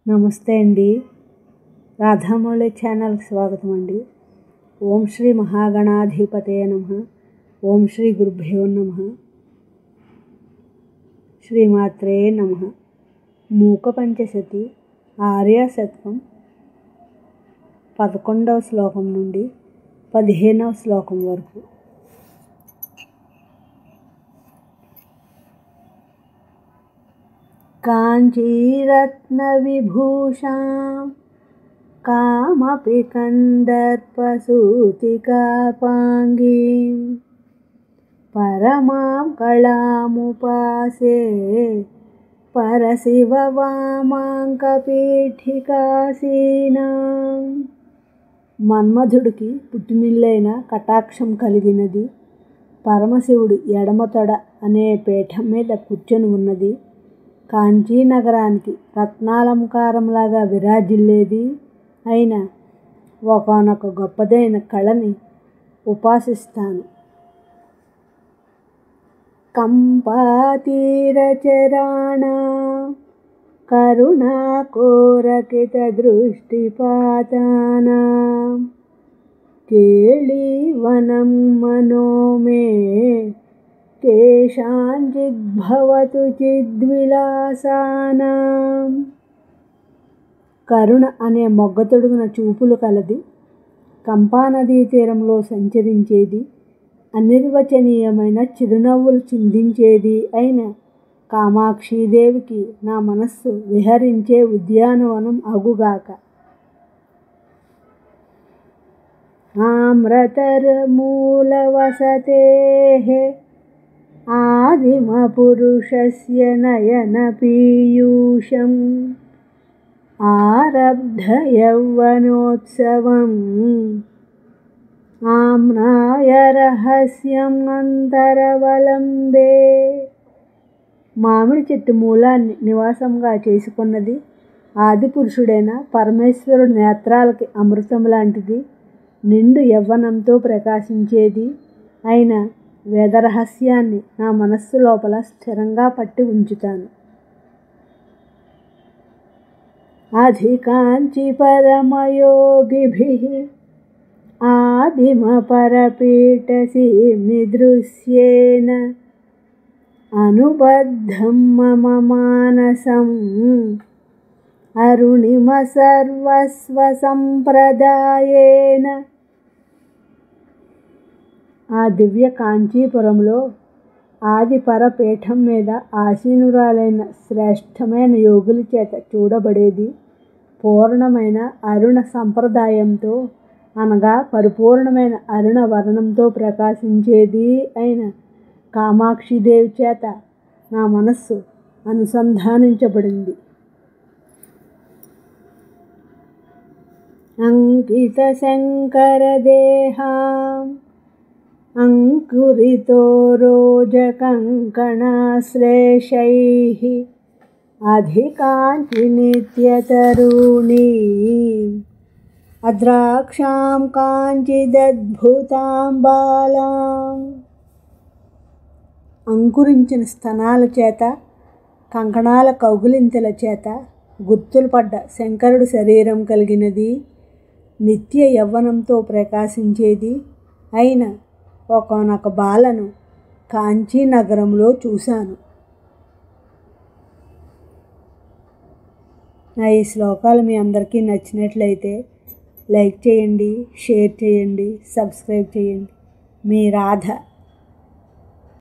నమస్తే అండి. రాధామౌళి ఛానల్కి స్వాగతం అండి. ఓం శ్రీ మహాగణాధిపతయ నమః. ఓం శ్రీ గురుభ్యో నమః. శ్రీమాత్రే నమః. మూక పంచశతి ఆర్య శతకం 11వ శ్లోకం నుండి 15వ శ్లోకం వరకు. కాంచీరత్నవిభూషాం కామపి కందర్పసూతికాపాంగీం పరమాం కళాముపాసే పరశివవామాంకపీఠికాసీనాం. మన్మధుడికి పుట్టినిల్లైన కటాక్షం కలిగినది. పరమశివుడి ఎడమతొడ అనే పీఠం మీద కూర్చొని ఉన్నది. కాంచీ నగరానికి రత్నాలంకారంలాగా విరాజిల్లేది అయిన ఒకానొక గొప్పదైన కళని ఉపాసిస్తాను. కంపాతీరచరాణా కరుణాకోరకితదృష్టిపాతానా కేళీవనం మనోమే కేషాంచిద్భవతు చిద్విలాసానాం. కరుణ అనే మొగ్గతొడుగున చూపులు కలది, కంపానదీ తీరంలో సంచరించేది, అనిర్వచనీయమైన చిరునవ్వులు చిందించేది అయిన కామాక్షీదేవికి నా మనస్సు విహరించే ఉద్యానవనం అగుగాక. ఆమ్రతరమూలవసతేః ఆదిమపురుషస్య నయనపీయూషం ఆరబ్ధయౌవనోత్సవం ఆమ్నాయ రహస్యం అంతరవలంబే. మామిడి చెట్టు మూలాన్ని నివాసంగా చేసుకున్నది. ఆదిపురుషుడైన పరమేశ్వరుడి నేత్రాలకి అమృతం లాంటిది, నిండు యవ్వనంతో ప్రకాశించేది అయిన వేదరహస్యాన్ని నా మనస్సు లోపల స్థిరంగా పట్టి ఉంచుతాను. అధికాంచి పరమయోగిభిః ఆదిమపరపీఠసీమ్నిదృశ్యేన అనుబద్ధం మమ మానసం అరుణిమ సర్వస్వసంప్రదాయేన. ఆ దివ్య కాంచీపురంలో ఆది పరపీఠం మీద ఆసీనురాలైన శ్రేష్టమైన యోగుల చేత చూడబడేది, పూర్ణమైన అరుణ సంప్రదాయంతో అనగా పరిపూర్ణమైన అరుణ వర్ణంతో ప్రకాశించేది అయిన కామాక్షిదేవి చేత నా మనస్సు అనుసంధానించబడింది. అంకిత శంకరదేహాం అంకురితో రోజకంకణాశ్లేషైః అధికాంచి నిత్యతరుణీం అద్రాక్షాం కాంచిదద్భుతాం బాలాం. అంకురించిన స్తనాల చేత, కంకణాల కౌగిలింతల చేత గుర్తులు పడ్డ శంకరుడు శరీరం కలిగినది, నిత్య యవ్వనంతో ప్రకాశించేది అయిన ఒకానొక బాలను కాంచీ నగరంలో చూశాను. నా ఈ శ్లోకాలు మీ అందరికీ నచ్చినట్లయితే లైక్ చేయండి, షేర్ చేయండి, సబ్స్క్రైబ్ చేయండి. మీ రాధ.